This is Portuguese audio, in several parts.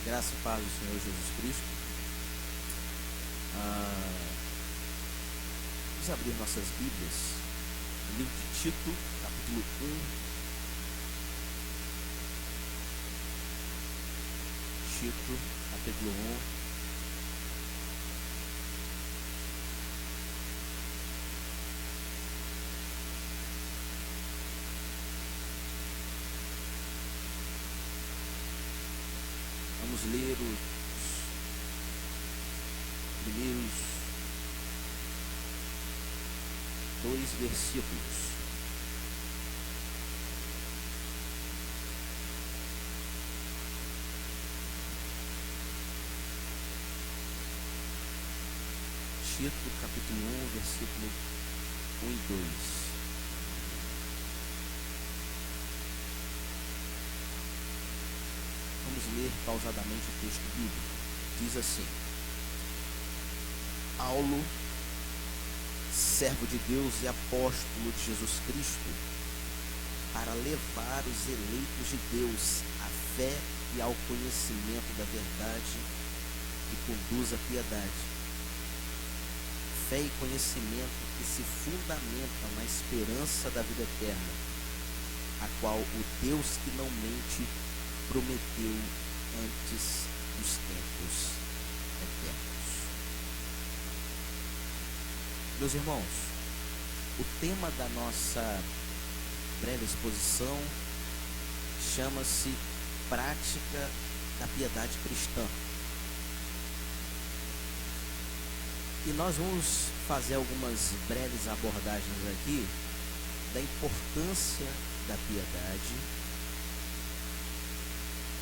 Graça e paz do Senhor Jesus Cristo. Vamos abrir nossas Bíblias no livro de Tito, capítulo 1. Tito, capítulo 1. Vamos ler os primeiros 2 versículos. Tito, capítulo 1, versículo 1 e 2. Vamos ler pausadamente o texto bíblico. Diz assim: Paulo, servo de Deus e apóstolo de Jesus Cristo, para levar os eleitos de Deus à fé e ao conhecimento da verdade que conduz à piedade. Fé e conhecimento que se fundamentam na esperança da vida eterna, a qual o Deus que não mente prometeu antes dos tempos eternos. Meus irmãos, o tema da nossa breve exposição chama-se Prática da Piedade Cristã. E nós vamos fazer algumas breves abordagens aqui da importância da piedade,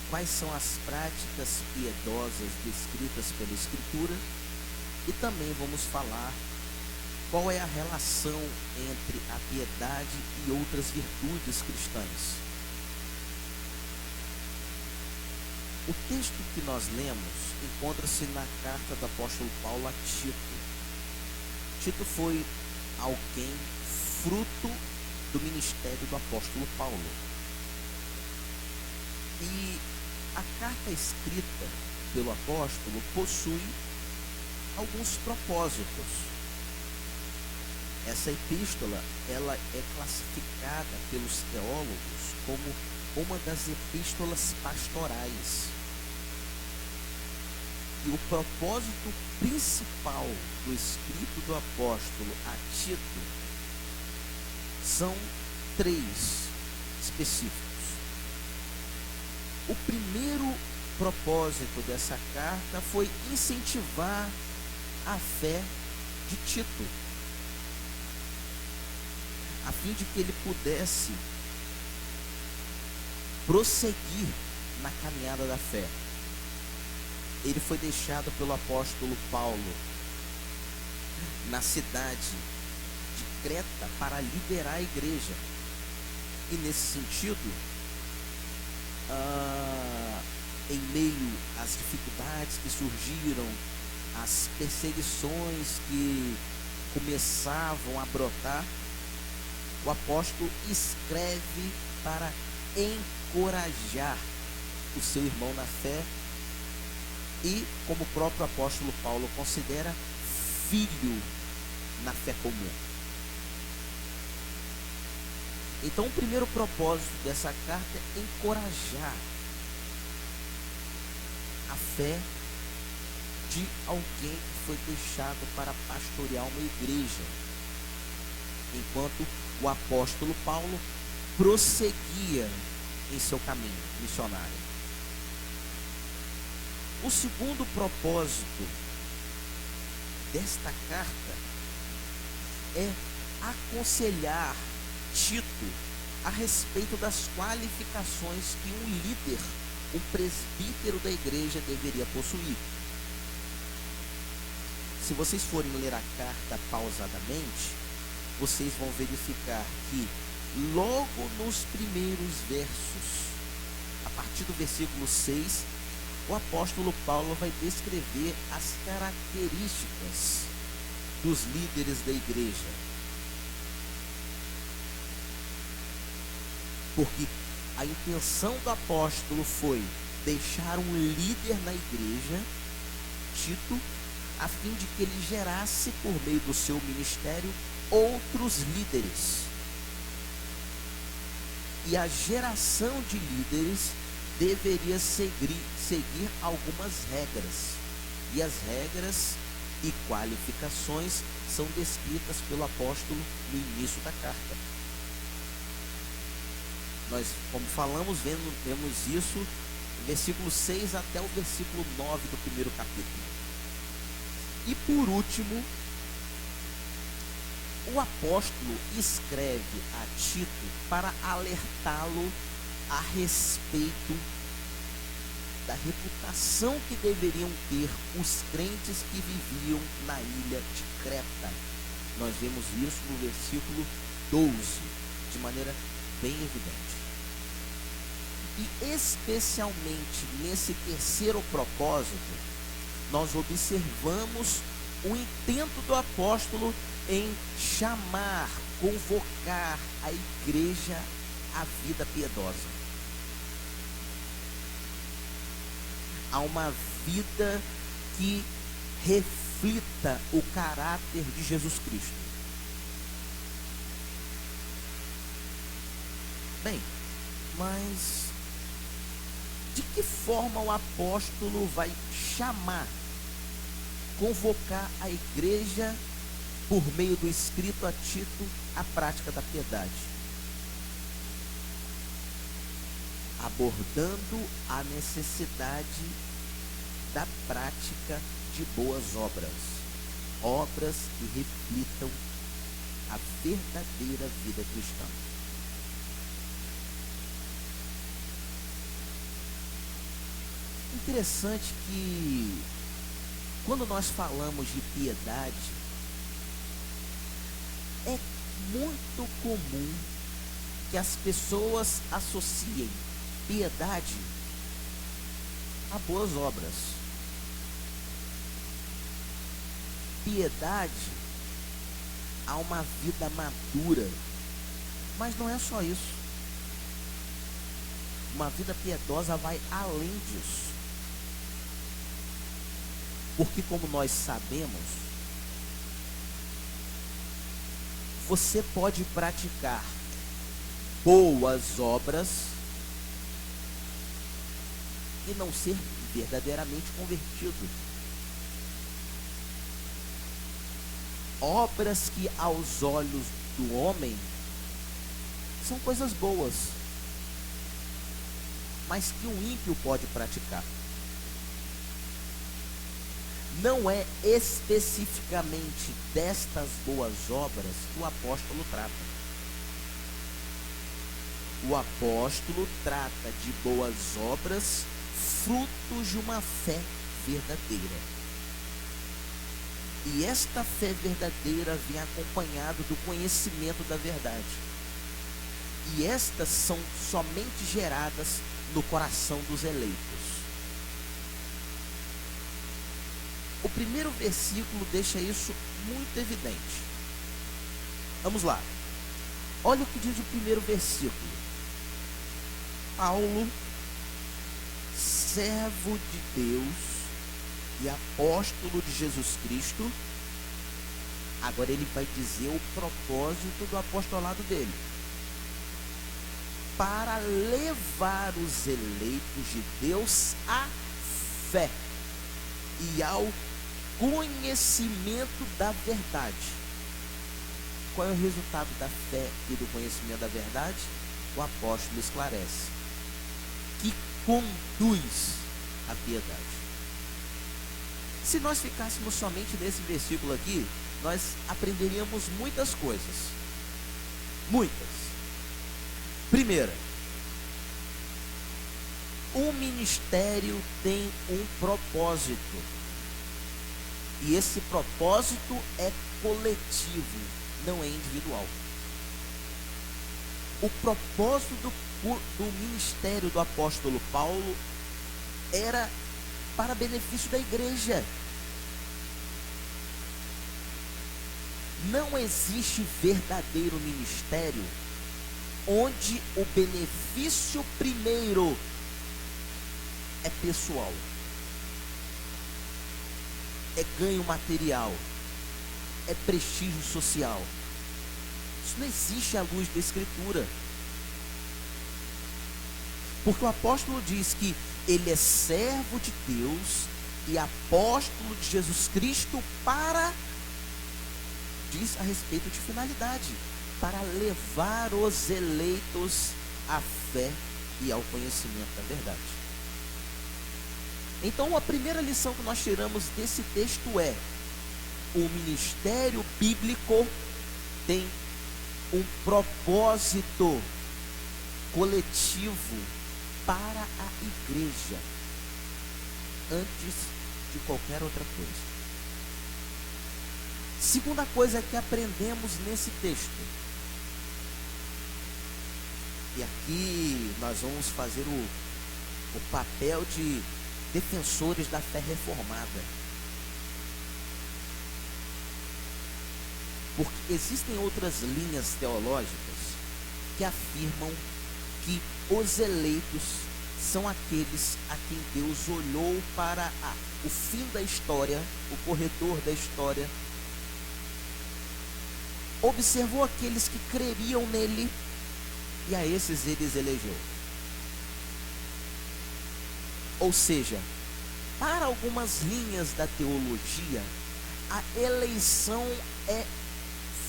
quais são as práticas piedosas descritas pela Escritura, e também vamos falar qual é a relação entre a piedade e outras virtudes cristãs. O texto que nós lemos encontra-se na carta do apóstolo Paulo a Tito. Tito foi alguém fruto do ministério do apóstolo Paulo. E a carta escrita pelo apóstolo possui alguns propósitos. Essa epístola, ela é classificada pelos teólogos como uma das epístolas pastorais. E o propósito principal do escrito do apóstolo a Tito são 3 específicos. O primeiro propósito dessa carta foi incentivar a fé de Tito, a fim de que ele pudesse prosseguir na caminhada da fé. Ele foi deixado pelo apóstolo Paulo na cidade de Creta para liderar a igreja. E nesse sentido, em meio às dificuldades que surgiram, às perseguições que começavam a brotar, o apóstolo escreve para encorajar o seu irmão na fé e, como o próprio apóstolo Paulo considera, filho na fé comum. Então, o primeiro propósito dessa carta é encorajar a fé de alguém que foi deixado para pastorear uma igreja, enquanto o apóstolo Paulo prosseguia em seu caminho missionário. O segundo propósito desta carta é aconselhar Tito a respeito das qualificações que um líder, um presbítero da igreja deveria possuir. Se vocês forem ler a carta pausadamente, vocês vão verificar que logo nos primeiros versos, a partir do versículo 6, o apóstolo Paulo vai descrever as características dos líderes da igreja. Porque a intenção do apóstolo foi deixar um líder na igreja, Tito, a fim de que ele gerasse, por meio do seu ministério, outros líderes. E a geração de líderes deveria seguir algumas regras. E as regras e qualificações são descritas pelo apóstolo no início da carta. Nós, como falamos, vemos isso do versículo 6 até o versículo 9 do primeiro capítulo. E por último, o apóstolo escreve a Tito para alertá-lo a respeito da reputação que deveriam ter os crentes que viviam na ilha de Creta. Nós vemos isso no versículo 12, de maneira bem evidente. E especialmente nesse terceiro propósito, nós observamos o intento do apóstolo em chamar, convocar a igreja à vida piedosa, a uma vida que reflita o caráter de Jesus Cristo. Bem, mas de que forma o apóstolo vai chamar, convocar a igreja por meio do escrito a Tito à prática da piedade? Abordando a necessidade da prática de boas obras, obras que reflitam a verdadeira vida cristã. Interessante que quando nós falamos de piedade, é muito comum que as pessoas associem piedade a boas obras. Piedade a uma vida madura. Mas não é só isso. Uma vida piedosa vai além disso. Porque, como nós sabemos, você pode praticar boas obras e não ser verdadeiramente convertido. Obras que aos olhos do homem são coisas boas, mas que um ímpio pode praticar. Não é especificamente destas boas obras que o apóstolo trata. O apóstolo trata de boas obras frutos de uma fé verdadeira. E esta fé verdadeira vem acompanhado do conhecimento da verdade. E estas são somente geradas no coração dos eleitos. O primeiro versículo deixa isso muito evidente. Vamos lá. Olha o que diz o primeiro versículo. Paulo, servo de Deus e apóstolo de Jesus Cristo. Agora ele vai dizer o propósito do apostolado dele: para levar os eleitos de Deus à fé e ao conhecimento da verdade. Qual é o resultado da fé e do conhecimento da verdade? O apóstolo esclarece: que conduz à piedade. Se nós ficássemos somente nesse versículo aqui, nós aprenderíamos muitas coisas. Muitas. Primeira, o ministério tem um propósito. E esse propósito é coletivo, não é individual. O propósito do ministério do apóstolo Paulo era para benefício da igreja. Não existe verdadeiro ministério onde o benefício primeiro é pessoal, é ganho material, é prestígio social. Isso não existe à luz da Escritura. Porque o apóstolo diz que ele é servo de Deus e apóstolo de Jesus Cristo diz a respeito de finalidade, para levar os eleitos à fé e ao conhecimento da verdade. Então, a primeira lição que nós tiramos desse texto é: o ministério bíblico tem um propósito coletivo para a igreja, antes de qualquer outra coisa. Segunda coisa que aprendemos nesse texto, e aqui nós vamos fazer o papel de defensores da fé reformada, porque existem outras linhas teológicas que afirmam que os eleitos são aqueles a quem Deus olhou para o fim da história, o corredor da história, observou aqueles que creriam nele e a esses eles elegeu. Ou seja, para algumas linhas da teologia, a eleição é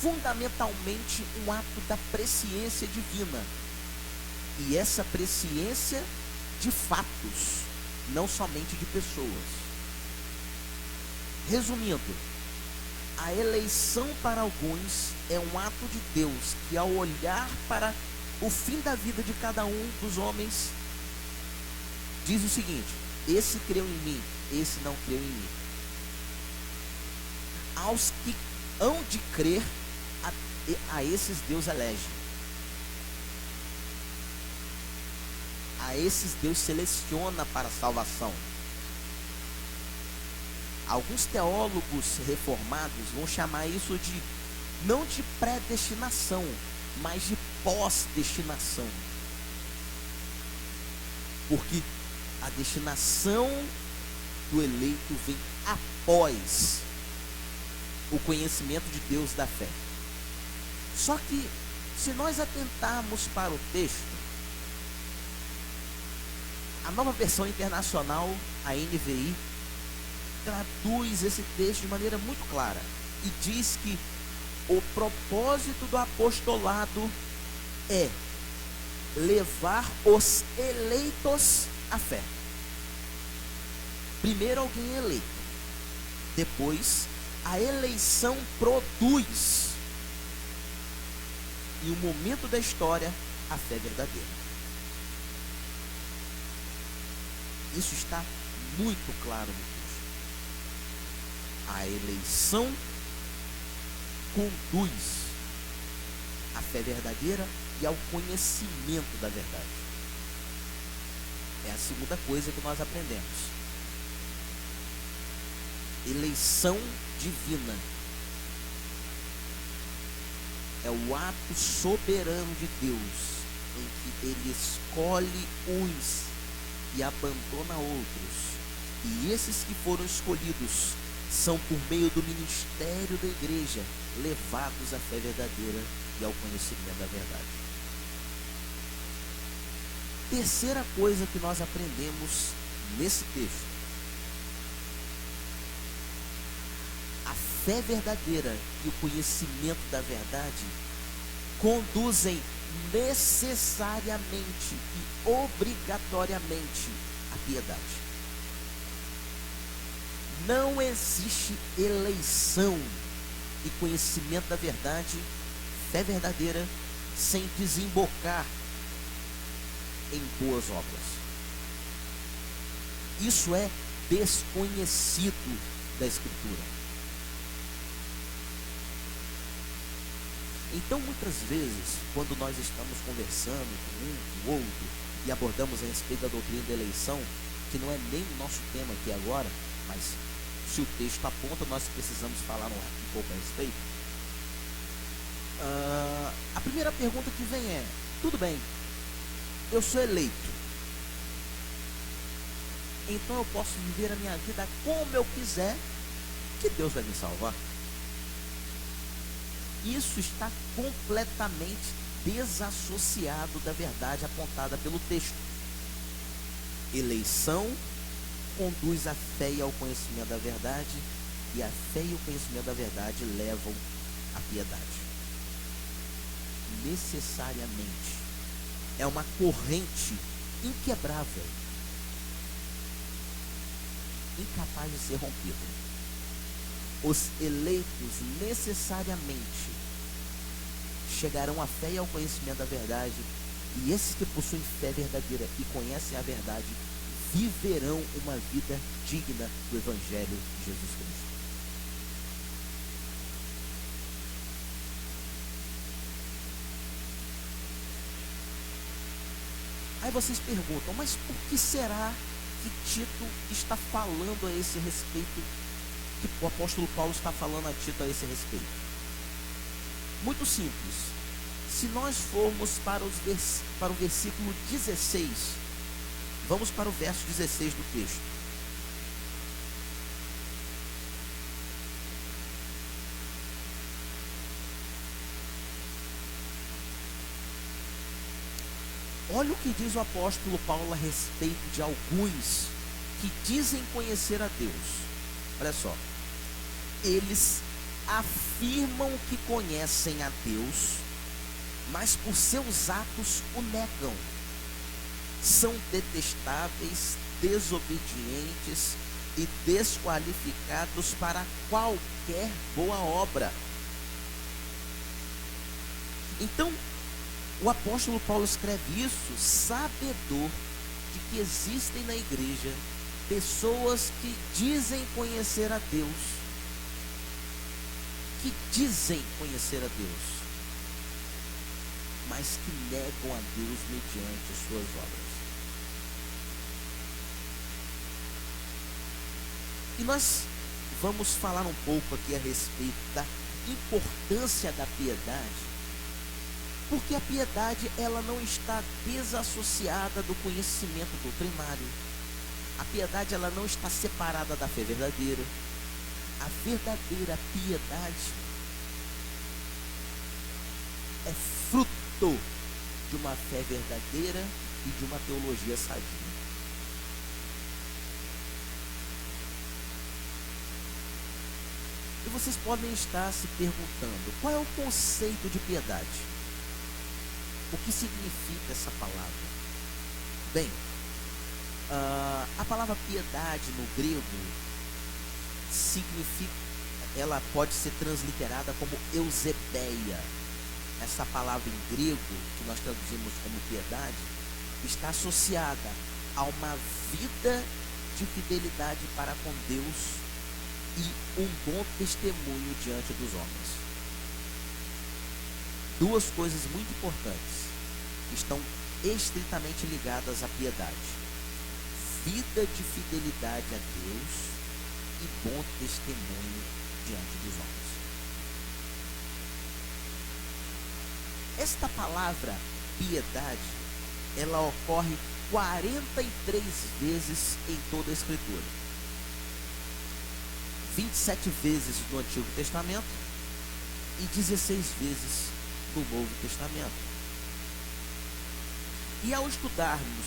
fundamentalmente um ato da presciência divina. E essa presciência de fatos, não somente de pessoas. Resumindo, a eleição para alguns é um ato de Deus que, ao olhar para o fim da vida de cada um dos homens, diz o seguinte: esse creu em mim, esse não creu em mim. Aos que hão de crer, a esses Deus elege. A esses Deus seleciona para a salvação. Alguns teólogos reformados vão chamar isso de, não de predestinação, mas de pós-destinação. Porque a destinação do eleito vem após o conhecimento de Deus da fé. Só que, se nós atentarmos para o texto, a Nova Versão Internacional, a NVI, traduz esse texto de maneira muito clara e diz que o propósito do apostolado é levar os eleitos à fé. Primeiro alguém é eleito, depois a eleição produz, em um momento da história, a fé verdadeira. Isso está muito claro no texto. A eleição conduz à fé verdadeira e ao conhecimento da verdade. É a segunda coisa que nós aprendemos. Eleição divina é o ato soberano de Deus, em que Ele escolhe uns e abandona outros, e esses que foram escolhidos são, por meio do ministério da igreja, levados à fé verdadeira e ao conhecimento da verdade. Terceira coisa que nós aprendemos nesse texto: a fé verdadeira e o conhecimento da verdade conduzem necessariamente e obrigatoriamente à piedade. Não existe eleição e conhecimento da verdade, fé verdadeira, sem desembocar em boas obras. Isso é desconhecido da Escritura. Então, muitas vezes, quando nós estamos conversando com um, com o outro, e abordamos a respeito da doutrina da eleição, que não é nem o nosso tema aqui agora, mas se o texto aponta, nós precisamos falar um pouco a respeito. A primeira pergunta que vem é: tudo bem, eu sou eleito, então eu posso viver a minha vida como eu quiser, que Deus vai me salvar. Isso está completamente desassociado da verdade apontada pelo texto. Eleição conduz à fé e ao conhecimento da verdade, e a fé e o conhecimento da verdade levam à piedade. Necessariamente. É uma corrente inquebrável, incapaz de ser rompida. Os eleitos necessariamente chegarão à fé e ao conhecimento da verdade, e esses que possuem fé verdadeira e conhecem a verdade viverão uma vida digna do Evangelho de Jesus Cristo. Aí vocês perguntam, mas por que será que Tito está falando a esse respeito, que o apóstolo Paulo está falando a Tito a esse respeito? Muito simples. Se nós formos para o versículo 16, vamos para o verso 16 do texto. Olha o que diz o apóstolo Paulo a respeito de alguns que dizem conhecer a Deus. Olha só. Eles afirmam que conhecem a Deus, mas por seus atos o negam. São detestáveis, desobedientes e desqualificados para qualquer boa obra. Então, o apóstolo Paulo escreve isso sabedor de que existem na igreja pessoas que dizem conhecer a Deus, mas que negam a Deus mediante suas obras. E nós vamos falar um pouco aqui a respeito da importância da piedade, porque a piedade ela não está desassociada do conhecimento doutrinário. A piedade ela não está separada da fé verdadeira. A verdadeira piedade é fruto de uma fé verdadeira e de uma teologia sadia. E vocês podem estar se perguntando, qual é o conceito de piedade? O que significa essa palavra? Bem, a palavra piedade no grego significa, ela pode ser transliterada como eusebeia. Essa palavra em grego, que nós traduzimos como piedade, está associada a uma vida de fidelidade para com Deus e um bom testemunho diante dos homens. Duas coisas muito importantes que estão estritamente ligadas à piedade: vida de fidelidade a Deus e bom testemunho diante dos homens. Esta palavra piedade, ela ocorre 43 vezes em toda a Escritura. 27 vezes no Antigo Testamento e 16 vezes no Novo Testamento. E ao estudarmos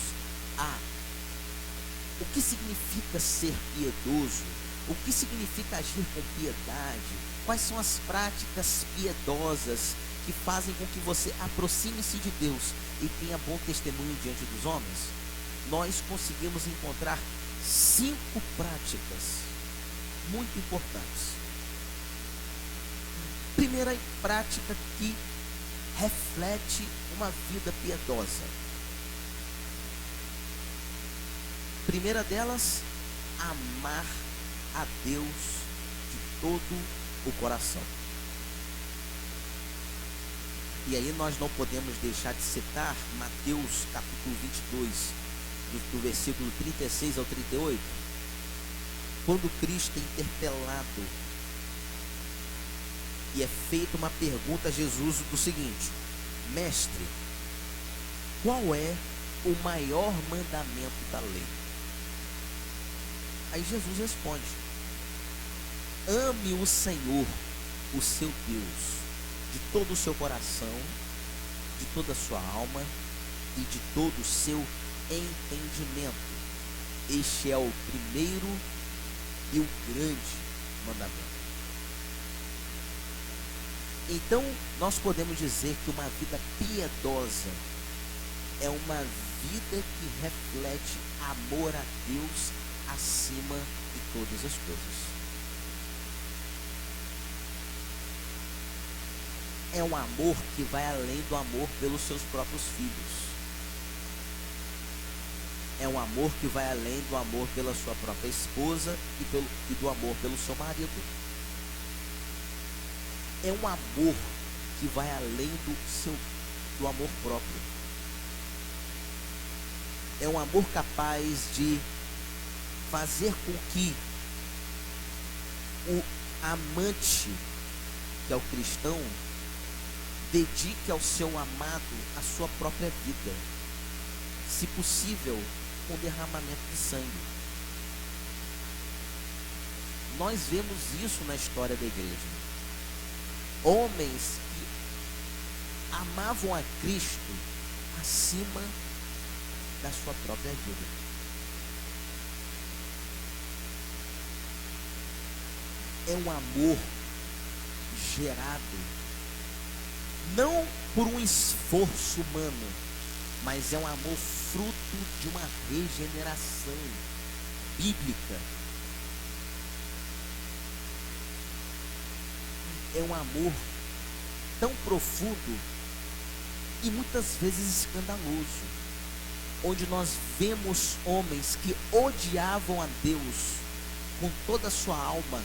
o que significa ser piedoso, o que significa agir com piedade, quais são as práticas piedosas que fazem com que você aproxime-se de Deus e tenha bom testemunho diante dos homens, nós conseguimos encontrar 5 práticas muito importantes. Primeira prática que reflete uma vida piedosa. Primeira delas, amar a Deus de todo o coração. E aí nós não podemos deixar de citar Mateus capítulo 22, do versículo 36 ao 38, quando Cristo é interpelado e é feita uma pergunta a Jesus do seguinte: Mestre, qual é o maior mandamento da lei? Aí Jesus responde: ame o Senhor, o seu Deus, de todo o seu coração, de toda a sua alma e de todo o seu entendimento. Este é o primeiro e o grande mandamento. Então, nós podemos dizer que uma vida piedosa é uma vida que reflete amor a Deus acima de todas as coisas. É um amor que vai além do amor pelos seus próprios filhos. É um amor que vai além do amor pela sua própria esposa e do amor pelo seu marido. É um amor que vai além do amor próprio. É um amor capaz de fazer com que o amante, que é o cristão, dedique ao seu amado a sua própria vida, se possível, com derramamento de sangue. Nós vemos isso na história da igreja. Homens que amavam a Cristo acima da sua própria vida. É um amor gerado não por um esforço humano, mas é um amor fruto de uma regeneração bíblica. É um amor tão profundo e muitas vezes escandaloso, onde nós vemos homens que odiavam a Deus com toda a sua alma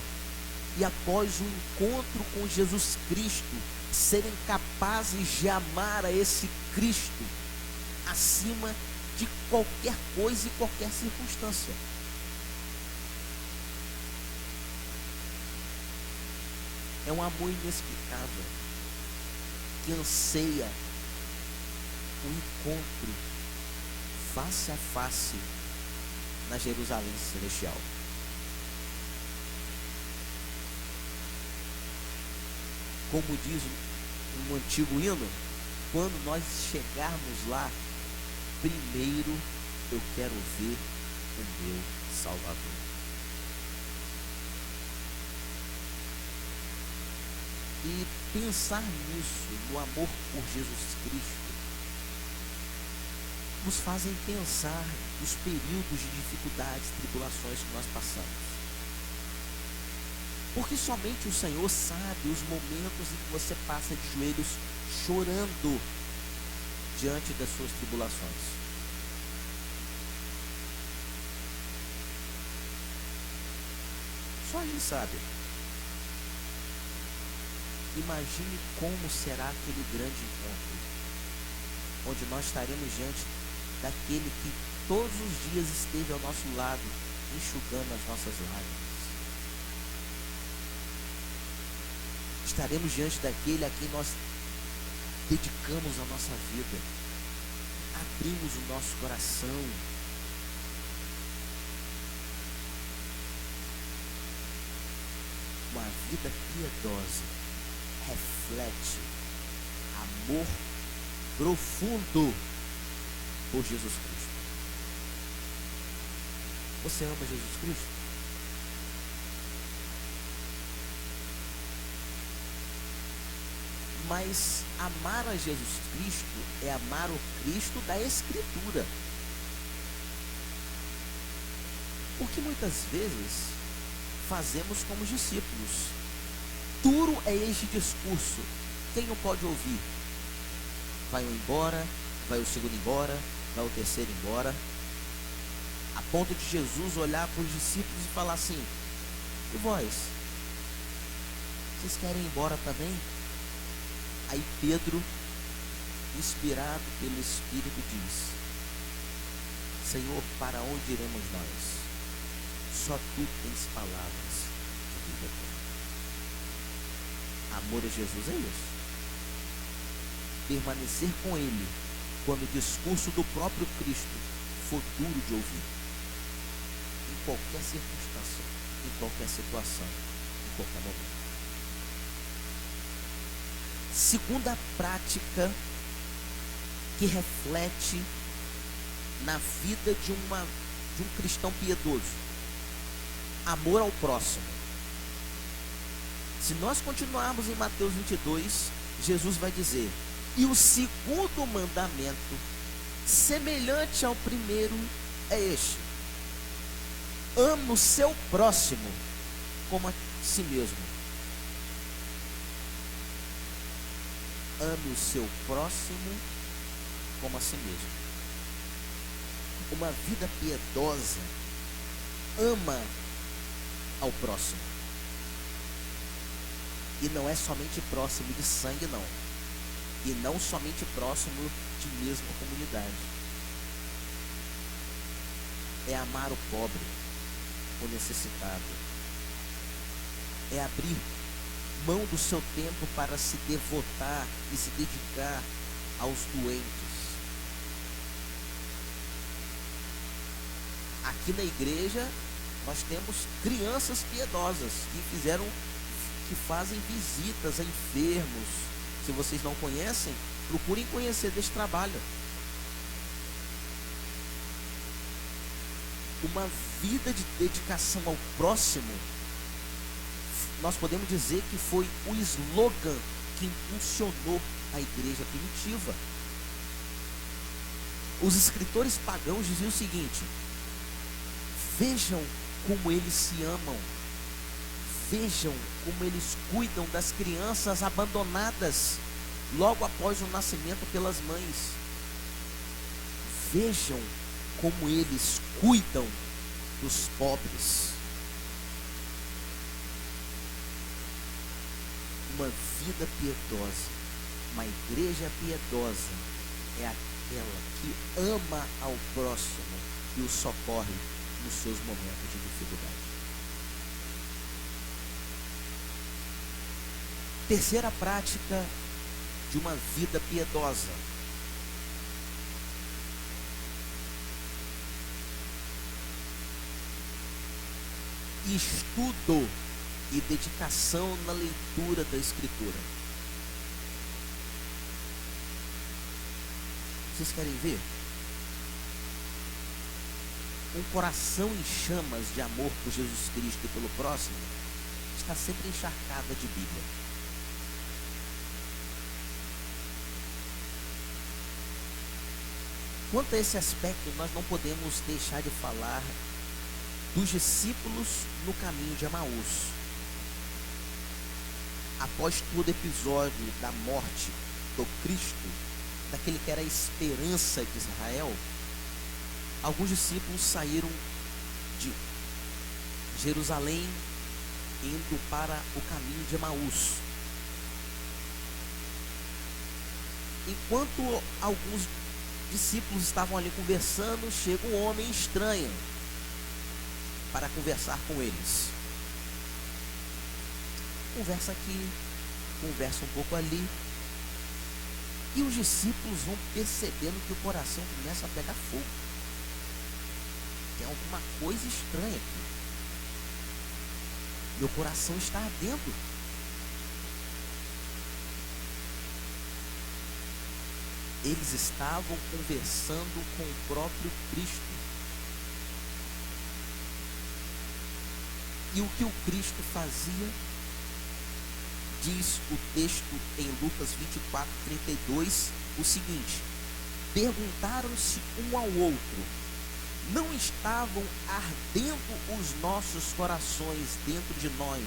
e após o encontro com Jesus Cristo, serem capazes de amar a esse Cristo acima de qualquer coisa e qualquer circunstância. É um amor inexplicável que anseia o encontro face a face na Jerusalém celestial. Como diz um antigo hino, quando nós chegarmos lá, primeiro eu quero ver o meu Salvador. E pensar nisso, no amor por Jesus Cristo, nos fazem pensar nos períodos de dificuldades, tribulações que nós passamos. Porque somente o Senhor sabe os momentos em que você passa de joelhos chorando diante das suas tribulações. Só Ele sabe. Imagine como será aquele grande encontro, onde nós estaremos diante daquele que todos os dias esteve ao nosso lado, enxugando as nossas lágrimas. Estaremos diante daquele a quem nós dedicamos a nossa vida, abrimos o nosso coração. Uma vida piedosa reflete amor profundo por Jesus Cristo. Você ama Jesus Cristo? Mas amar a Jesus Cristo é amar o Cristo da Escritura. Porque muitas vezes fazemos como os discípulos. Duro é este discurso, quem não pode ouvir? Vai um embora, vai o segundo embora, vai o terceiro embora, a ponto de Jesus olhar para os discípulos e falar assim: e vós? Vocês querem ir embora também? Aí Pedro, inspirado pelo Espírito, diz: Senhor, para onde iremos nós? Só tu tens palavras de vida eterna. Amor a Jesus é isso. Permanecer com Ele quando o discurso do próprio Cristo for duro de ouvir. qualquer circunstância, em qualquer situação, em qualquer momento. Segunda prática que reflete na vida de um cristão piedoso: amor ao próximo. Se nós continuarmos em Mateus 22, Jesus vai dizer: e o segundo mandamento, semelhante ao primeiro, é este: ame o seu próximo como a si mesmo. Ame o seu próximo como a si mesmo. Uma vida piedosa ama ao próximo. E não é somente próximo de sangue, não. E não somente próximo de mesma comunidade. É amar o pobre, o necessitado. É abrir mão do seu tempo para se devotar e se dedicar aos doentes. Aqui na igreja nós temos crianças piedosas que fazem visitas a enfermos. Se vocês não conhecem, procurem conhecer desse trabalho. Uma vida de dedicação ao próximo, nós podemos dizer que foi o slogan que impulsionou a igreja primitiva. Os escritores pagãos diziam o seguinte: vejam como eles se amam, vejam como eles cuidam das crianças abandonadas logo após o nascimento pelas mães, vejam como eles cuidam dos pobres. Uma vida piedosa, uma igreja piedosa é aquela que ama ao próximo e o socorre nos seus momentos de dificuldade. Terceira prática de uma vida piedosa: estudo e dedicação na leitura da Escritura. Vocês querem ver? Um coração em chamas de amor por Jesus Cristo e pelo próximo está sempre encharcada de Bíblia. Quanto a esse aspecto, nós não podemos deixar de falar dos discípulos no caminho de Emaús. Após todo episódio da morte do Cristo, daquele que era a esperança de Israel, alguns discípulos saíram de Jerusalém indo para o caminho de Emaús. Enquanto alguns discípulos estavam ali conversando, chega um homem estranho para conversar com eles. Conversa aqui, conversa um pouco ali, e os discípulos vão percebendo que o coração começa a pegar fogo. Tem alguma coisa estranha aqui. Meu coração está ardendo. Eles estavam conversando com o próprio Cristo. E o que o Cristo fazia? Diz o texto em Lucas 24:32 o seguinte: perguntaram-se um ao outro: não estavam ardendo os nossos corações dentro de nós,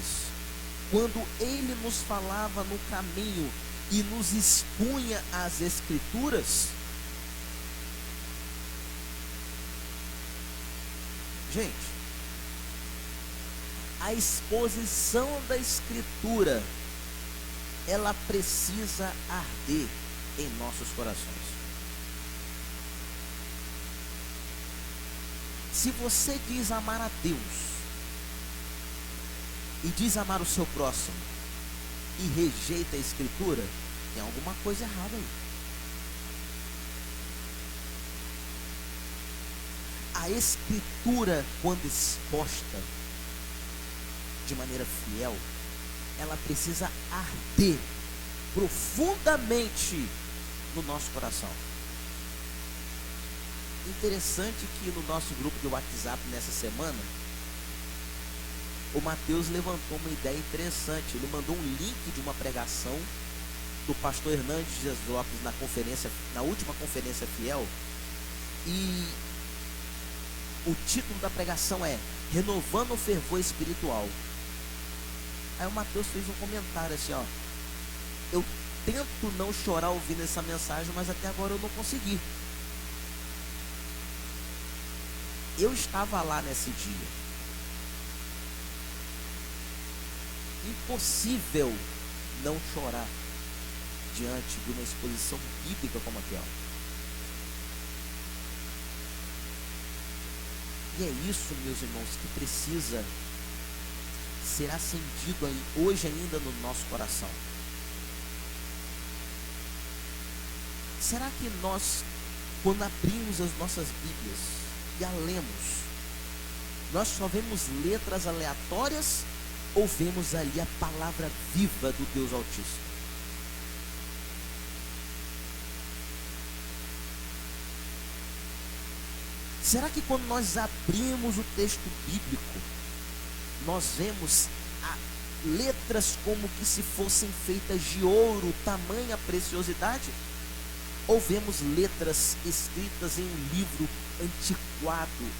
quando ele nos falava no caminho e nos expunha as Escrituras? Gente, a exposição da Escritura, ela precisa arder em nossos corações. Se você diz amar a Deus e diz amar o seu próximo e rejeita a Escritura, tem alguma coisa errada aí. A A Escritura, quando exposta de maneira fiel, ela precisa arder profundamente no nosso coração. Interessante que no nosso grupo de WhatsApp nessa semana, o Mateus levantou uma ideia interessante. Ele mandou um link de uma pregação do pastor Hernandes Dias Lopes na última conferência fiel, e o título da pregação é Renovando o Fervor Espiritual. Aí o Mateus fez um comentário assim, ó: eu tento não chorar ouvindo essa mensagem, mas até agora eu não consegui. Eu estava lá nesse dia. Impossível não chorar diante de uma exposição bíblica como aquela. E é isso, meus irmãos, que precisa ser acendido hoje ainda no nosso coração. Será que nós, quando abrimos as nossas Bíblias e a lemos, nós só vemos letras aleatórias ou vemos ali a palavra viva do Deus Altíssimo? Será que quando nós abrimos o texto bíblico, nós vemos letras como que se fossem feitas de ouro, tamanha preciosidade? Ou vemos letras escritas em um livro antiquado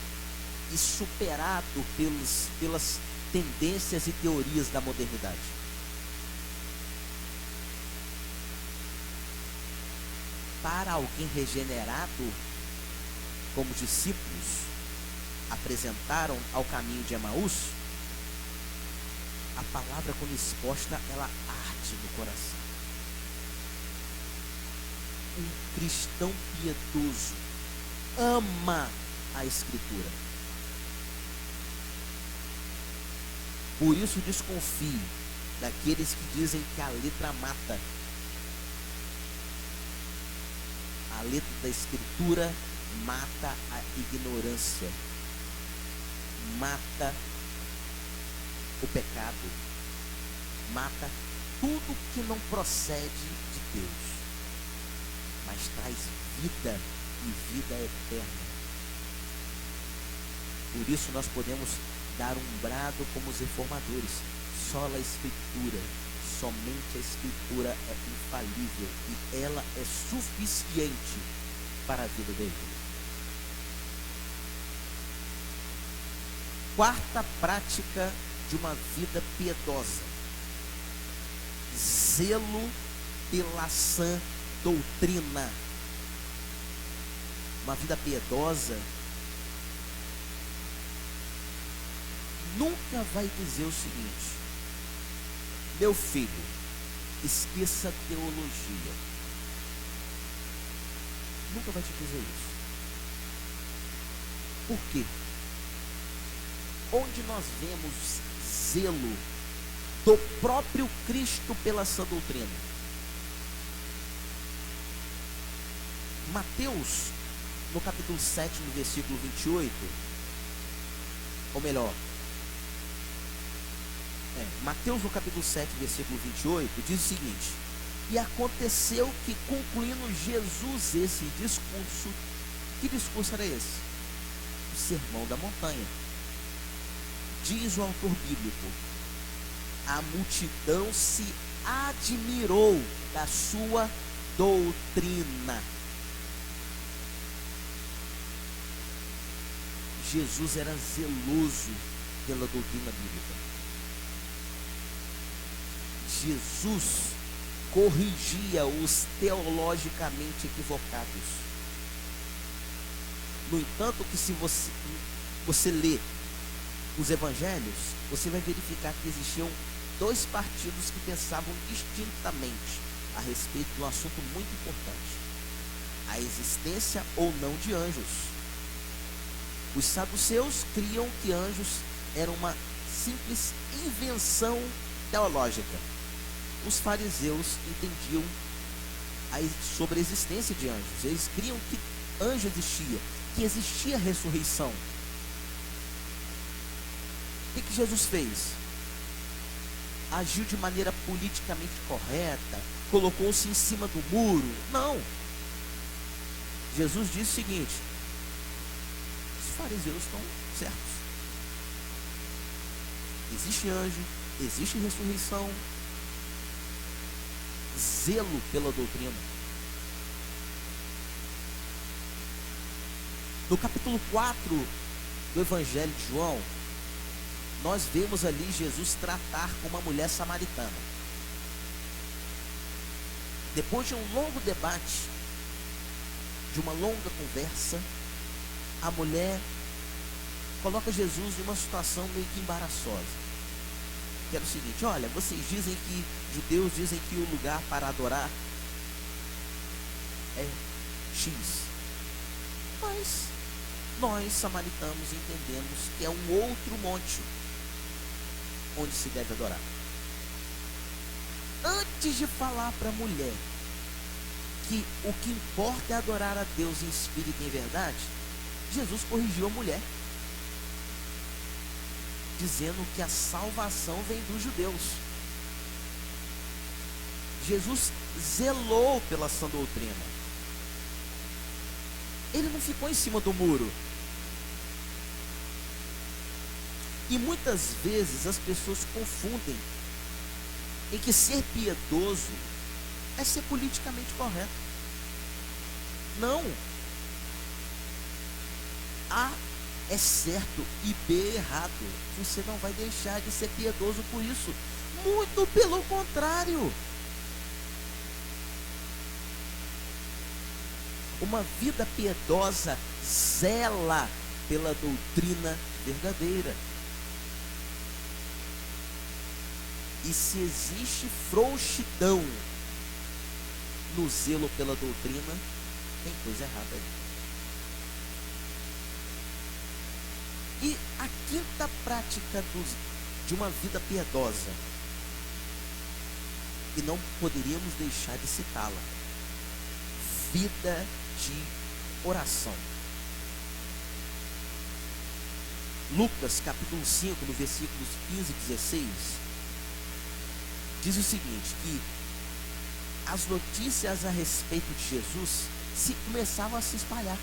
e superado pelas tendências e teorias da modernidade? Para alguém regenerado, como discípulos apresentaram ao caminho de Emaús, a palavra, quando exposta, ela arde no coração. Um cristão piedoso ama a Escritura. Por isso desconfie daqueles que dizem que a letra mata. A letra da Escritura mata a ignorância, mata o pecado, mata tudo que não procede de Deus, mas traz vida e vida eterna. Por isso nós podemos dar um brado como os reformadores: sola a Escritura, somente a Escritura é infalível e ela é suficiente para a vida da igreja. Quarta prática de uma vida piedosa: zelo pela sã doutrina. Uma vida piedosa nunca vai dizer o seguinte: meu filho, esqueça a teologia. Nunca vai te dizer isso. Por quê? Onde nós vemos zelo do próprio Cristo pela sã doutrina? Mateus, no capítulo 7, no versículo 28, ou melhor, Mateus no capítulo 7, versículo 28, diz o seguinte: e aconteceu que, concluindo Jesus esse discurso, que discurso era esse? O Sermão da Montanha. Diz o autor bíblico: a multidão se admirou da sua doutrina. Jesus era zeloso pela doutrina bíblica. Jesus corrigia os teologicamente equivocados. No entanto, que se você lê os evangelhos, você vai verificar que existiam dois partidos que pensavam distintamente a respeito de um assunto muito importante: a existência ou não de anjos. Os saduceus criam que anjos eram uma simples invenção teológica. Os fariseus entendiam sobre a existência de anjos. Eles criam que anjo existia, que existia ressurreição. O que Jesus fez? Agiu de maneira politicamente correta, colocou-se em cima do muro. Não. Jesus disse o seguinte: os fariseus estão certos. Existe anjo, existe ressurreição, zelo pela doutrina. No capítulo 4 do Evangelho de João, nós vemos ali Jesus tratar com uma mulher samaritana. Depois de um longo debate, de uma longa conversa, a mulher coloca Jesus em uma situação meio que embaraçosa. Que era o seguinte: olha, vocês dizem que, judeus dizem que o lugar para adorar é X, mas nós, samaritanos, entendemos que é um outro monte onde se deve adorar. Antes de falar para a mulher que o que importa é adorar a Deus em espírito e em verdade, Jesus corrigiu a mulher, dizendo que a salvação vem dos judeus. Jesus zelou pela sã doutrina. Ele não ficou em cima do muro. E muitas vezes as pessoas confundem em que ser piedoso é ser politicamente correto. Não. A é certo e B é errado. Você não vai deixar de ser piedoso por isso. Muito pelo contrário. Uma vida piedosa zela pela doutrina verdadeira. E se existe frouxidão no zelo pela doutrina, tem coisa errada aí. E a quinta prática de uma vida piedosa, e não poderíamos deixar de citá-la: vida de oração. Lucas capítulo 5, no versículos 15 e 16, diz o seguinte: que as notícias a respeito de Jesus começavam a se espalhar,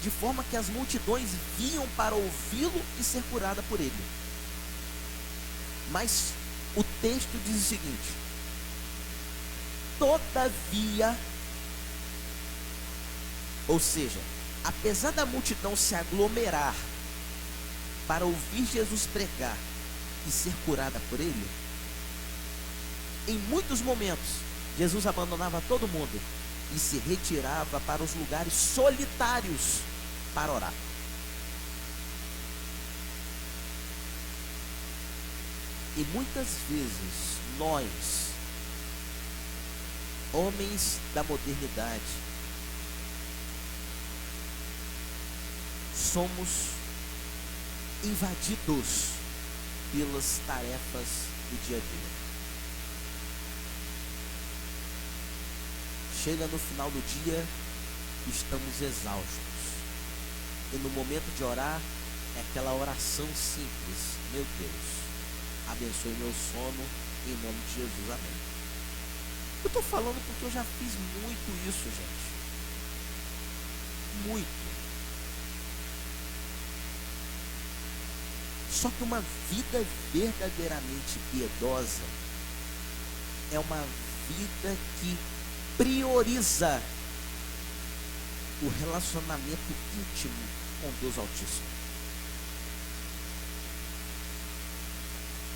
de forma que as multidões vinham para ouvi-lo e ser curada por ele. Mas o texto diz o seguinte: todavia, ou seja, apesar da multidão se aglomerar para ouvir Jesus pregar e ser curada por ele, em muitos momentos Jesus abandonava todo mundo e se retirava para os lugares solitários para orar. E muitas vezes nós, homens da modernidade, somos invadidos pelas tarefas do dia a dia. Chega no final do dia, estamos exaustos. E no momento de orar, é aquela oração simples: meu Deus, abençoe meu sono, em nome de Jesus, amém. Eu estou falando porque eu já fiz muito isso, gente. Muito. Só que uma vida verdadeiramente piedosa é uma vida que prioriza o relacionamento íntimo com Deus Altíssimo.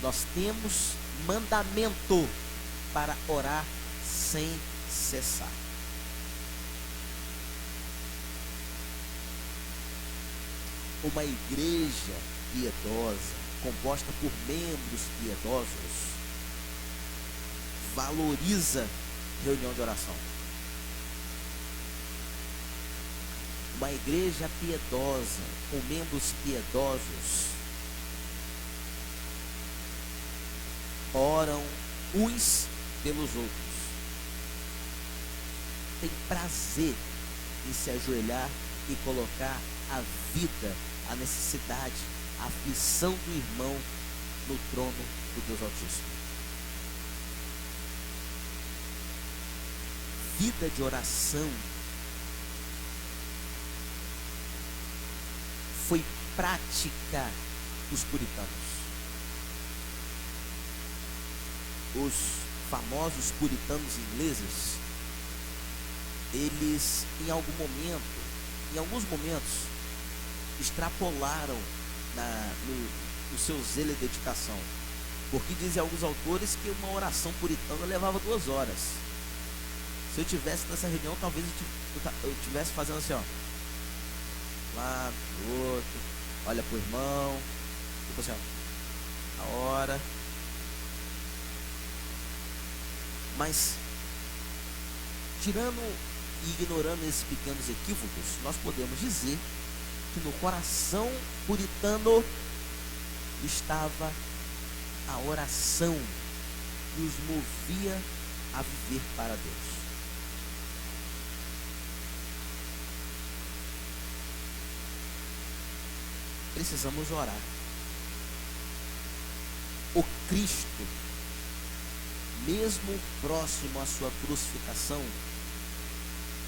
Nós temos mandamento para orar sem cessar. Uma igreja piedosa, composta por membros piedosos, valoriza reunião de oração. Uma igreja piedosa, com membros piedosos, oram uns pelos outros. Tem prazer em se ajoelhar e colocar a vida, a necessidade, a aflição do irmão no trono do Deus Altíssimo. Vida de oração foi prática dos puritanos. Os famosos puritanos ingleses, eles em alguns momentos, extrapolaram no seu zelo e dedicação. Porque dizem alguns autores que uma oração puritana levava 2 horas. Se eu tivesse nessa reunião, talvez eu tivesse fazendo assim, ó. Lá pro outro, olha pro irmão, tipo assim, ó, a hora. Mas, tirando e ignorando esses pequenos equívocos, nós podemos dizer que no coração puritano estava a oração que os movia a viver para Deus. Precisamos orar. O Cristo, mesmo próximo à sua crucificação,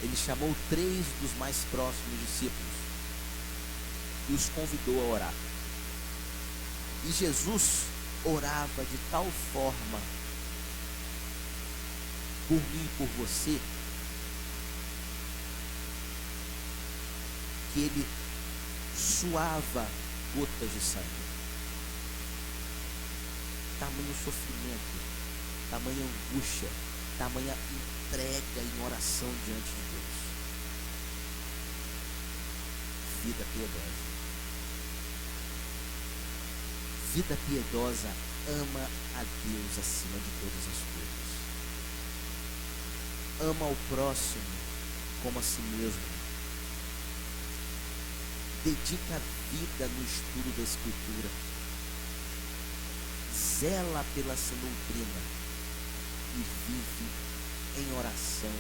ele chamou 3 dos mais próximos discípulos e os convidou a orar. E Jesus orava de tal forma por mim e por você, que ele suava gotas de sangue. Tamanho sofrimento, tamanha angústia, tamanha entrega em oração diante de Deus. Vida piedosa. Vida piedosa ama a Deus acima de todas as coisas. Ama ao próximo como a si mesmo. Dedica a vida no estudo da Escritura. Zela pela sã doutrina e vive em oração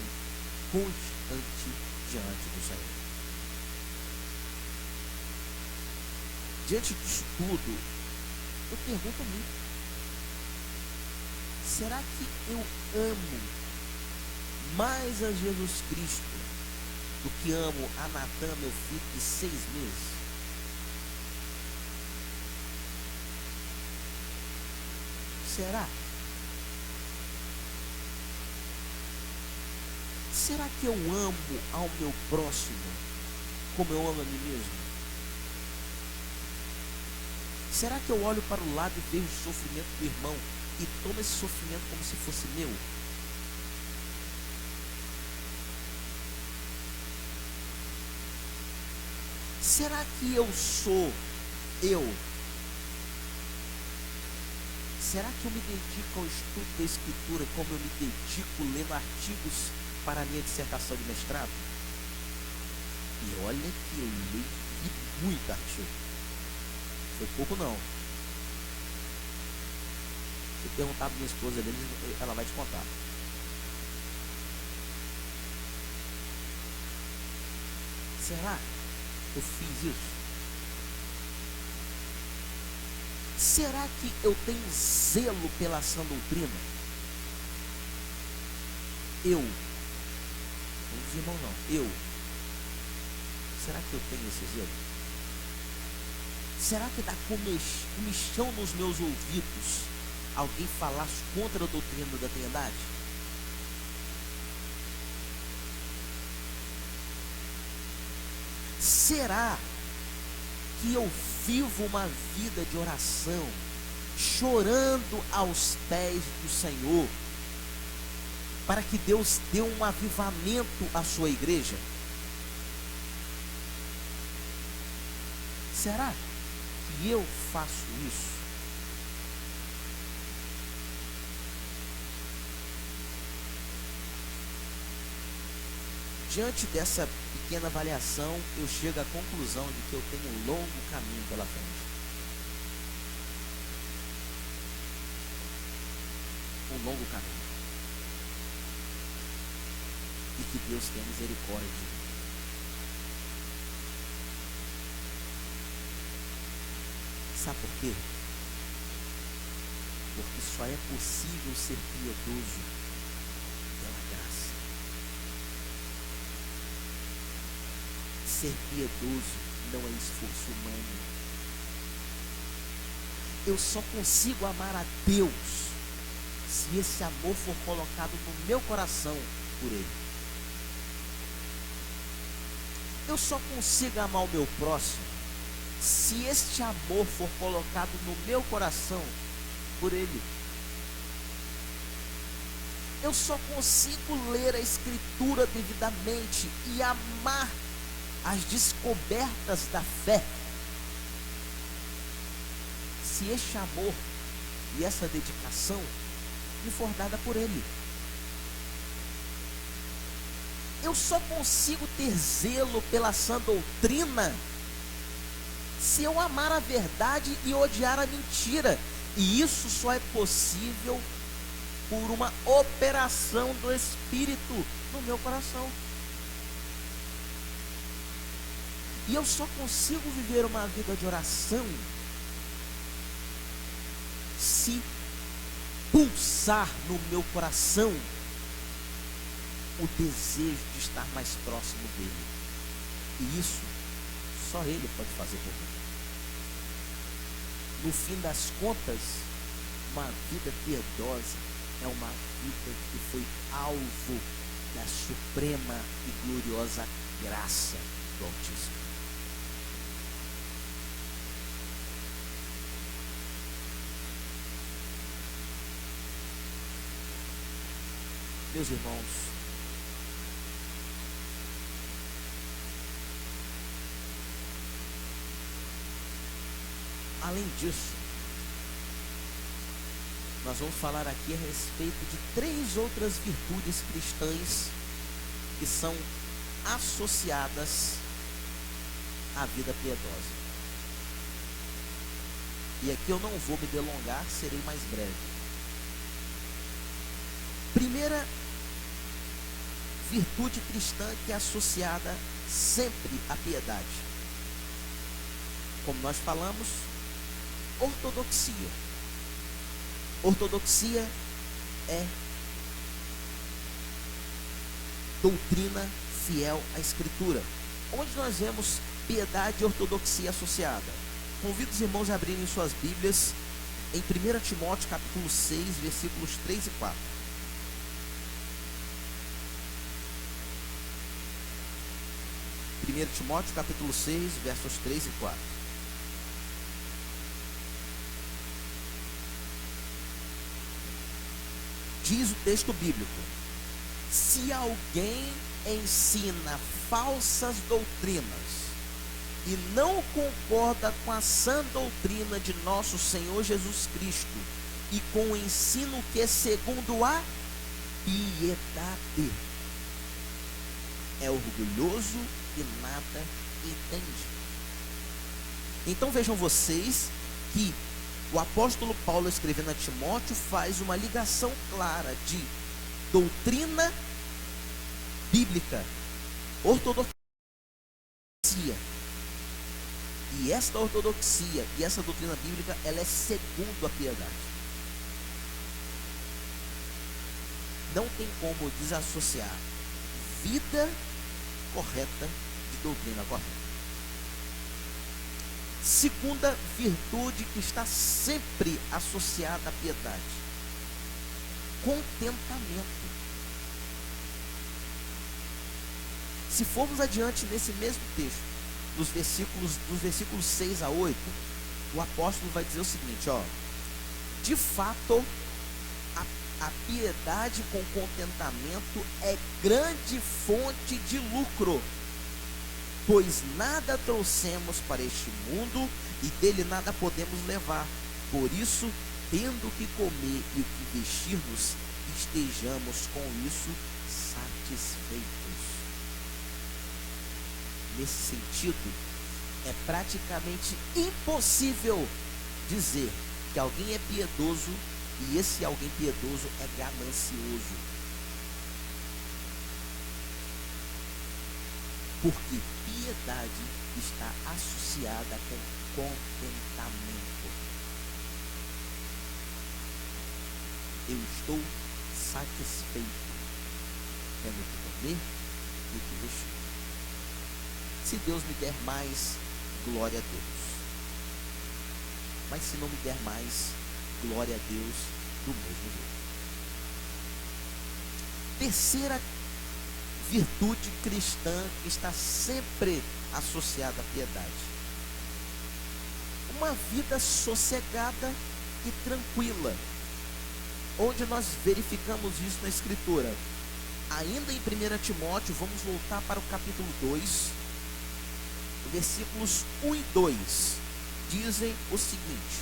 constante diante do Senhor. Diante disso tudo, eu pergunto a mim: será que eu amo mais a Jesus Cristo do que amo a Natan, meu filho de 6 meses? Será? Será que eu amo ao meu próximo como eu amo a mim mesmo? Será que eu olho para o lado e vejo o sofrimento do irmão e tomo esse sofrimento como se fosse meu? Será que eu sou eu? Será que eu me dedico ao estudo da Escritura como eu me dedico lendo artigos para a minha dissertação de mestrado? E olha que eu li muito artigo. Foi pouco não. Se perguntar para minha esposa ali, ela vai te contar. Será que eu fiz isso? Será que eu tenho zelo pela sã doutrina? Eu. Não os irmãos não. Eu. Será que eu tenho esse zelo? Será que dá comichão nos meus ouvidos alguém falar contra a doutrina da Trindade? Será que eu vivo uma vida de oração, chorando aos pés do Senhor, para que Deus dê um avivamento à sua igreja? Será que eu faço isso? Diante dessa pequena avaliação, eu chego à conclusão de que eu tenho um longo caminho pela frente. Um longo caminho. E que Deus tenha misericórdia de mim. Sabe por quê? Porque só é possível ser piedoso pela graça. Ser piedoso não é esforço humano. Eu só consigo amar a Deus se esse amor for colocado no meu coração por Ele. Eu só consigo amar o meu próximo se este amor for colocado no meu coração por Ele. Eu só consigo ler a Escritura devidamente e amar as descobertas da fé se este amor e essa dedicação me for dada por Ele. Eu só consigo ter zelo pela sã doutrina se eu amar a verdade e odiar a mentira. E isso só é possível por uma operação do Espírito no meu coração. E eu só consigo viver uma vida de oração se pulsar no meu coração o desejo de estar mais próximo dele. E isso só Ele pode fazer por mim. No fim das contas, uma vida piedosa é uma vida que foi alvo da suprema e gloriosa graça do Altíssimo. Meus irmãos, além disso, nós vamos falar aqui a respeito de 3 outras virtudes cristãs que são associadas à vida piedosa. E aqui eu não vou me delongar, serei mais breve. Primeira virtude cristã que é associada sempre à piedade. Como nós falamos, ortodoxia. Ortodoxia é doutrina fiel à Escritura. Onde nós vemos piedade e ortodoxia associada? Convido os irmãos a abrirem suas Bíblias em 1 Timóteo capítulo 6, versículos 3 e 4. 1 Timóteo capítulo 6, versos 3 e 4. Diz o texto bíblico: se alguém ensina falsas doutrinas e não concorda com a sã doutrina de nosso Senhor Jesus Cristo e com o ensino que é segundo a piedade, é orgulhoso e nada entende. Então vejam vocês que o apóstolo Paulo, escrevendo a Timóteo, faz uma ligação clara de doutrina bíblica, ortodoxia. E esta ortodoxia e essa doutrina bíblica, ela é segundo a piedade. Não tem como desassociar vida correta de doutrina correta. Segunda virtude que está sempre associada à piedade: contentamento. Se formos adiante nesse mesmo texto, dos versículos 6 a 8, o apóstolo vai dizer o seguinte, de fato, a piedade com contentamento é grande fonte de lucro, pois nada trouxemos para este mundo e dele nada podemos levar. Por isso, tendo o que comer e o que vestir-nos, estejamos com isso satisfeitos. Nesse sentido, é praticamente impossível dizer que alguém é piedoso e esse alguém piedoso é ganancioso. Porque piedade está associada com contentamento. Eu estou satisfeito, tendo o que comer e o que vestir. Se Deus me der mais, glória a Deus. Mas se não me der mais, glória a Deus do mesmo jeito. Terceira virtude cristã que está sempre associada à piedade: uma vida sossegada e tranquila. Onde nós verificamos isso na Escritura? Ainda em 1 Timóteo, vamos voltar para o capítulo 2, versículos 1 e 2, dizem o seguinte: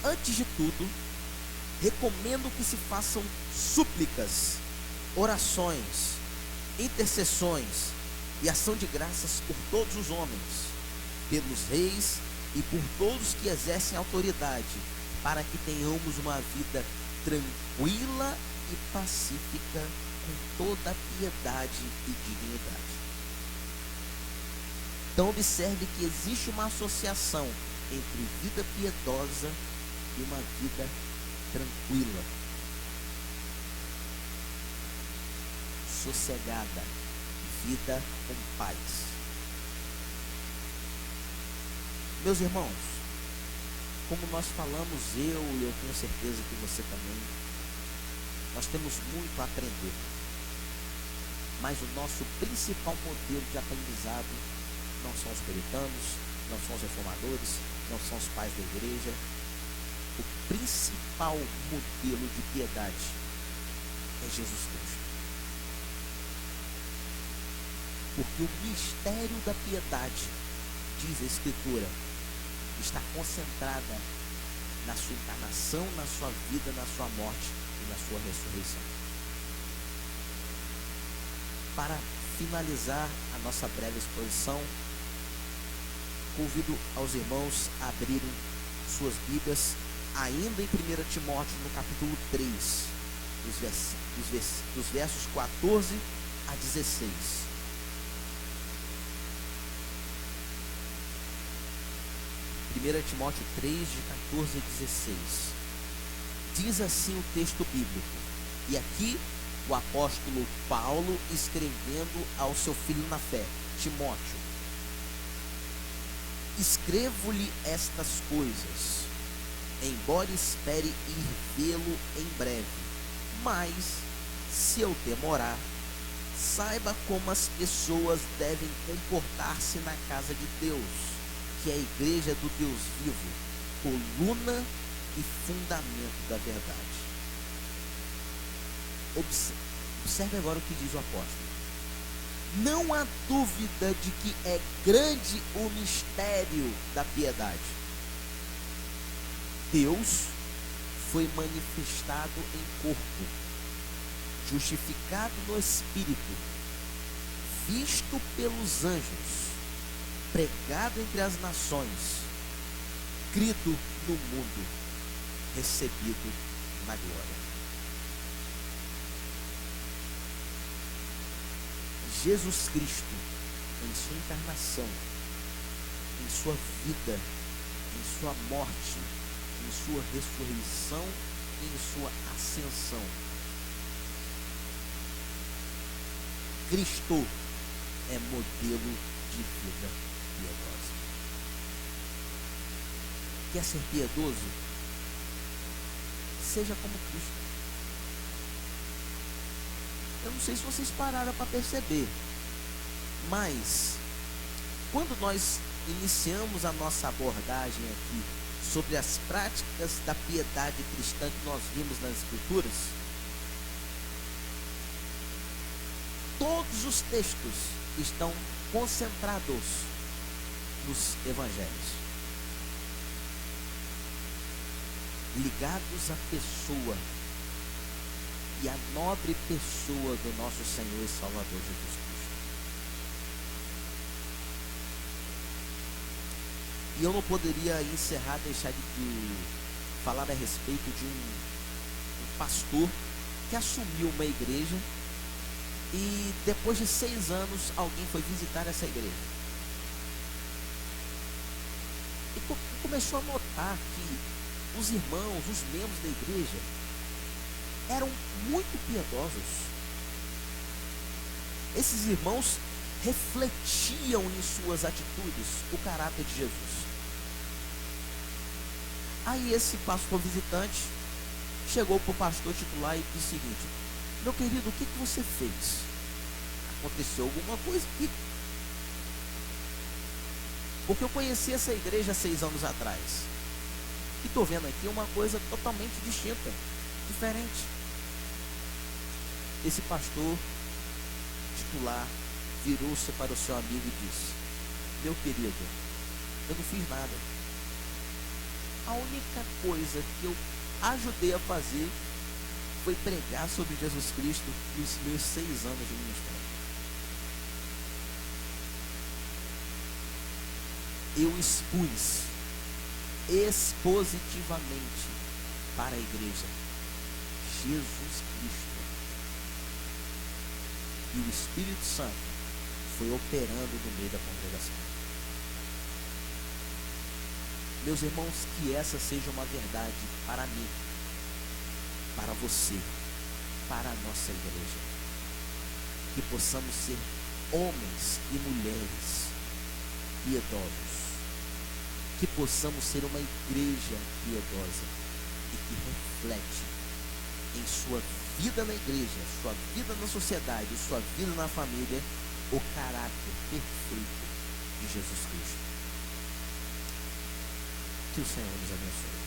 antes de tudo, recomendo que se façam súplicas, orações, intercessões e ação de graças por todos os homens, pelos reis e por todos que exercem autoridade, para que tenhamos uma vida tranquila e pacífica, com toda piedade e dignidade. Então observe que existe uma associação entre vida piedosa e uma vida tranquila, sossegada, vida com paz. Meus irmãos, como nós falamos, eu tenho certeza que você também, nós temos muito a aprender. Mas o nosso principal modelo de aprendizado não são os puritanos, não são os reformadores, não são os pais da igreja. O principal modelo de piedade é Jesus Cristo. Porque o mistério da piedade, diz a Escritura, está concentrada na sua encarnação, na sua vida, na sua morte e na sua ressurreição. Para finalizar a nossa breve exposição, convido aos irmãos a abrirem suas Bíblias ainda em 1 Timóteo, no capítulo 3, dos versos 14 a 16. 1 Timóteo 3, de 14 a 16. Diz assim o texto bíblico, e aqui o apóstolo Paulo escrevendo ao seu filho na fé, Timóteo: escrevo-lhe estas coisas, embora espere ir vê-lo em breve, mas se eu demorar, saiba como as pessoas devem comportar-se na casa de Deus, que é a igreja do Deus vivo, coluna e fundamento da verdade. Observe agora o que diz o apóstolo. Não há dúvida de que é grande o mistério da piedade. Deus foi manifestado em corpo, justificado no Espírito, visto pelos anjos, pregado entre as nações, crido no mundo, recebido na glória. Jesus Cristo, em sua encarnação, em sua vida, em sua morte, em sua ressurreição e em sua ascensão, Cristo é modelo de vida piedosa. Quer ser piedoso? Seja como Cristo. Eu não sei se vocês pararam para perceber, mas quando nós iniciamos a nossa abordagem aqui sobre as práticas da piedade cristã que nós vimos nas Escrituras, todos os textos estão concentrados nos evangelhos, ligados à pessoa e à nobre pessoa do nosso Senhor e Salvador Jesus Cristo. E eu não poderia encerrar, deixar de falar a respeito de um pastor que assumiu uma igreja e depois de 6 anos alguém foi visitar essa igreja. e começou a notar que os irmãos, os membros da igreja, eram muito piedosos. Esses irmãos refletiam em suas atitudes o caráter de Jesus. Aí esse pastor visitante chegou para o pastor titular e disse o seguinte: meu querido, o que você fez? Aconteceu alguma coisa aqui. Porque eu conheci essa igreja há 6 anos atrás. E estou vendo aqui uma coisa totalmente distinta, diferente. Esse pastor titular virou-se para o seu amigo e disse: meu querido, eu não fiz nada. A única coisa que eu ajudei a fazer foi pregar sobre Jesus Cristo nos meus 6 anos de ministério. Eu expus expositivamente para a igreja Jesus Cristo. E o Espírito Santo foi operando no meio da congregação. Meus irmãos, que essa seja uma verdade para mim, para você, para a nossa igreja. Que possamos ser homens e mulheres piedosos. Que possamos ser uma igreja piedosa e que reflete em sua vida na igreja, sua vida na sociedade, sua vida na família, o caráter perfeito de Jesus Cristo. Que o Senhor nos abençoe.